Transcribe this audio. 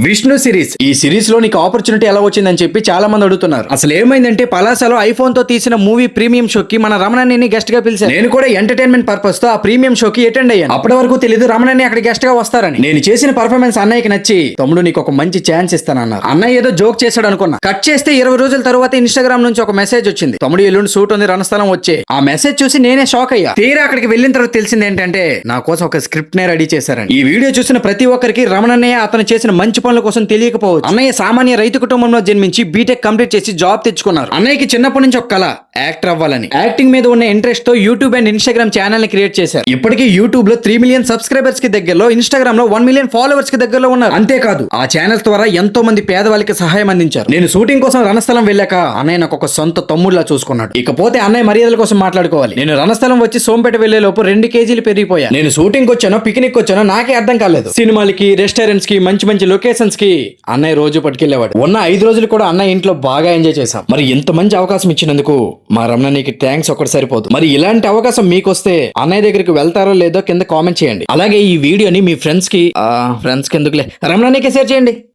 Vishnu series. ఈ series లో నీకు ఆపర్చునిటీ ఎలా వచ్చిందని చెప్పి చాలా మంది అడుగుతున్నారు. అసలు ఏమైందంటే పలాసలో ఐఫోన్ తో తీసిన మూవీ ప్రీమియం షోకి మన రమణని గెస్ట్ గా పిలిచారు. నేను కూడా ఎంటర్టైన్మెంట్ పర్పస్ తో ఆ ప్రీమియం షోకి అటెండ్ అయ్యాను. అప్పటి వరకు తెలియదు రమణని అక్కడ గెస్ట్ గా వస్తారని. నేను చేసిన పర్ఫార్మెన్స్ అన్నయ్యకి నచ్చి తమ్ముడు నీకు ఒక మంచి ఛాన్స్ ఇస్తానన్నారు. అన్నయ్య ఏదో జోక్ చేశాడు అనుకున్నా. కట్ చేస్తే 20 రోజుల తర్వాత ఇన్స్టాగ్రామ్ నుంచి ఒక మెసేజ్ వచ్చింది, తమ్ముడు ఎల్లుండి షూట్ ఉంది రణస్థలం వచ్చే. ఆ మెసేజ్ చూసి నేనే షాక్ అయ్యా. తీరా అక్కడికి వెళ్ళిన తర్వాత తెలిసింది ఏంటంటే నా కోసం ఒక స్క్రిప్ట్ నే రెడీ చేశారని. ఈ వీడియో చూసిన ప్రతి ఒక్కరికి రమణన్నయ్య అతను చేసిన మంచి పనుల కోసం తెలియకపోవచ్చు. అన్నయ్య సామాన్య రైతు కుటుంబంలో జన్మించి బీటెక్ కంప్లీట్ చేసి జాబ్ తెచ్చుకున్నారు. అన్నయ్యకి చిన్నప్పటి నుంచి ఒక కళ యాక్టర్ అవ్వాలని. యాక్టింగ్ మీద ఉన్న ఇంట్రెస్ట్ తో యూట్యూబ్ అండ్ ఇన్స్టాగ్రామ్ ఛానల్ ని క్రియేట్ చేశారు. ఇప్పటికీ యూట్యూబ్ లో 3 మిలియన్ సబ్స్క్రైబర్స్ కి దగ్గరలో, ఇన్స్టాగ్రామ్ లో 1 మిలియన్ ఫాలోవర్స్ కి దగ్గరలో ఉన్నారు. అంతేకాదు ఆ ఛానల్స్ ద్వారా ఎంతో మంది పేదవాళ్ళకి సహాయం అందించారు. నేను షూటింగ్ కోసం రణస్థలం వెళ్ళాక అన్నయ్య నాకు ఒక సొంత తమ్ముడిలా చూసుకున్నాడు. ఇకపోతే అన్నయ్య మర్యాదల కోసం మాట్లాడుకోవాలి. నేను రణస్థలం వచ్చి సోంపేట వెళ్లే లోపు 2 కేజీలు పెరిగిపోయా. నేను షూటింగ్ వచ్చానో పిక్నిక్ వచ్చానో నాకే అర్థం కాలేదు. సినిమాలకి, రెస్టారెంట్స్ కి, మంచి మంచి లొకేషన్స్ కి అన్నయ్య రోజు పట్టుకెళ్లేవాడు. ఉన్న 5 రోజులు కూడా అన్నయ్య ఇంట్లో బాగా ఎంజాయ్ చేశాం. మరి ఇంత మంచి అవకాశం ఇచ్చినందుకు మా రమణనికి థ్యాంక్స్ ఒకటి సరిపోదు. మరి ఇలాంటి అవకాశం మీకు వస్తే అన్నయ్య దగ్గరికి వెళ్తారో లేదో కింద కామెంట్ చేయండి. అలాగే ఈ వీడియోని మీ ఫ్రెండ్స్ కి ఎందుకులే రమణనికి షేర్ చేయండి.